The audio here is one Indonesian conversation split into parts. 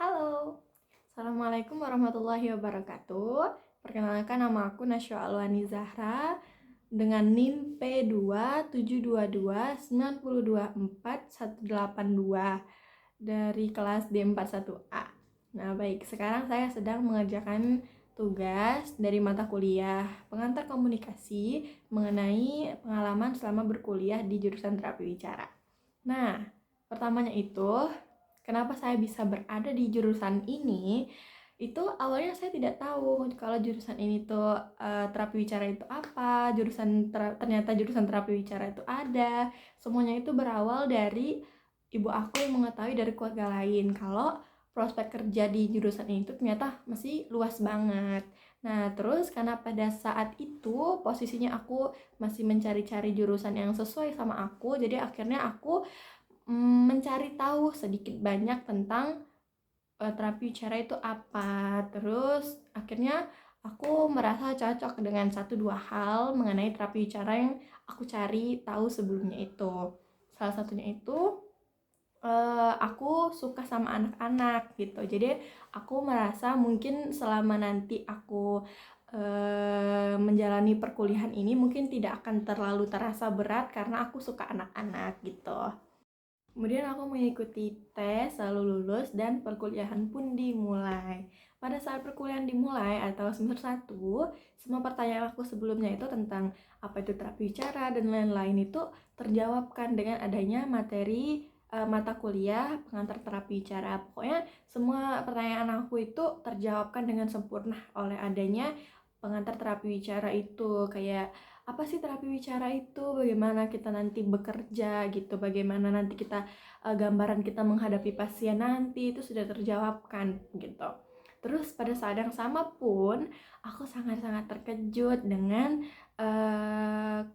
Halo, Assalamualaikum warahmatullahi wabarakatuh. Perkenalkan, nama aku Nasya Alwani Zahra dengan NIM P2722924 dari kelas D41A. Nah, baik, sekarang saya sedang mengerjakan tugas dari mata kuliah pengantar komunikasi mengenai pengalaman selama berkuliah di jurusan terapi wicara. Nah, pertamanya itu, kenapa saya bisa berada di jurusan ini? Itu awalnya saya tidak tahu kalau jurusan ini tuh terapi wicara itu apa, ternyata jurusan terapi wicara itu ada. Semuanya itu berawal dari ibu aku yang mengetahui dari keluarga lain kalau prospek kerja di jurusan ini tuh ternyata masih luas banget. Nah, terus karena pada saat itu posisinya aku masih mencari-cari jurusan yang sesuai sama aku, jadi akhirnya aku mencari tahu sedikit banyak tentang terapi wicara itu apa. Terus akhirnya aku merasa cocok dengan satu dua hal mengenai terapi wicara yang aku cari tahu sebelumnya itu. Salah satunya itu aku suka sama anak-anak gitu. Jadi aku merasa mungkin selama nanti aku menjalani perkuliahan ini mungkin tidak akan terlalu terasa berat karena aku suka anak-anak gitu. Kemudian aku mengikuti tes, lalu lulus, dan perkuliahan pun dimulai. Pada saat perkuliahan dimulai atau semester 1, semua pertanyaan aku sebelumnya itu tentang apa itu terapi bicara dan lain-lain itu terjawabkan dengan adanya materi mata kuliah pengantar terapi bicara. Pokoknya semua pertanyaan aku itu terjawabkan dengan sempurna oleh adanya pengantar terapi bicara itu. Kayak apa sih terapi bicara itu, bagaimana kita nanti bekerja gitu, bagaimana nanti kita gambaran kita menghadapi pasien nanti itu sudah terjawabkan gitu. Terus pada saat yang sama pun aku sangat-sangat terkejut dengan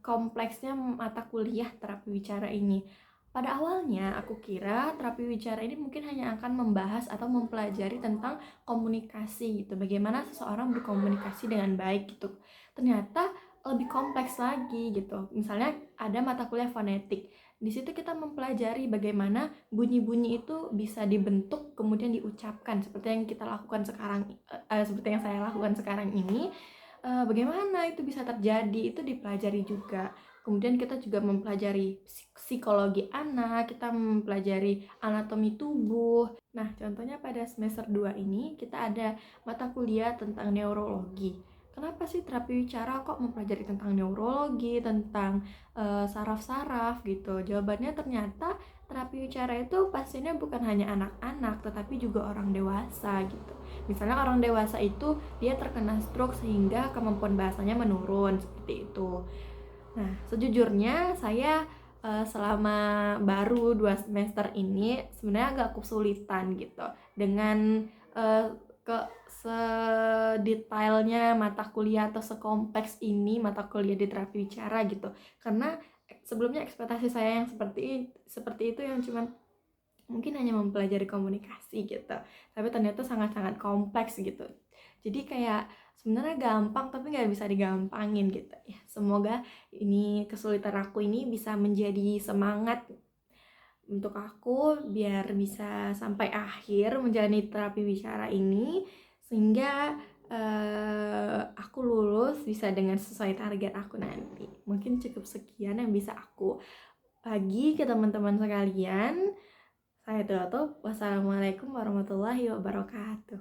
kompleksnya mata kuliah terapi bicara ini. Pada awalnya aku kira terapi bicara ini mungkin hanya akan membahas atau mempelajari tentang komunikasi gitu, bagaimana seseorang berkomunikasi dengan baik gitu. Ternyata lebih kompleks lagi gitu. Misalnya ada mata kuliah fonetik. Di situ kita mempelajari bagaimana bunyi-bunyi itu bisa dibentuk kemudian diucapkan seperti yang kita lakukan sekarang, seperti yang saya lakukan sekarang ini. Bagaimana itu bisa terjadi itu dipelajari juga. Kemudian kita juga mempelajari psikologi anak, kita mempelajari anatomi tubuh. Nah, contohnya pada semester 2 ini kita ada mata kuliah tentang neurologi. Kenapa sih terapi bicara kok mempelajari tentang neurologi, tentang saraf-saraf gitu? Jawabannya ternyata terapi bicara itu pasiennya bukan hanya anak-anak, tetapi juga orang dewasa gitu. Misalnya orang dewasa itu dia terkena stroke sehingga kemampuan bahasanya menurun, seperti itu. Nah, sejujurnya saya selama baru 2 semester ini sebenarnya agak kesulitan gitu dengan ke sedetailnya mata kuliah atau sekompleks ini mata kuliah di terapi bicara gitu. Karena sebelumnya ekspektasi saya yang seperti itu yang cuman mungkin hanya mempelajari komunikasi gitu, tapi ternyata sangat-sangat kompleks gitu. Jadi kayak sebenarnya gampang tapi nggak bisa digampangin gitu ya. Semoga ini kesulitan aku ini bisa menjadi semangat untuk aku biar bisa sampai akhir menjalani terapi bicara ini, sehingga aku lulus bisa dengan sesuai target aku nanti. Mungkin cukup sekian yang bisa aku bagi ke teman-teman sekalian. Saya tutup. Wassalamualaikum warahmatullahi wabarakatuh.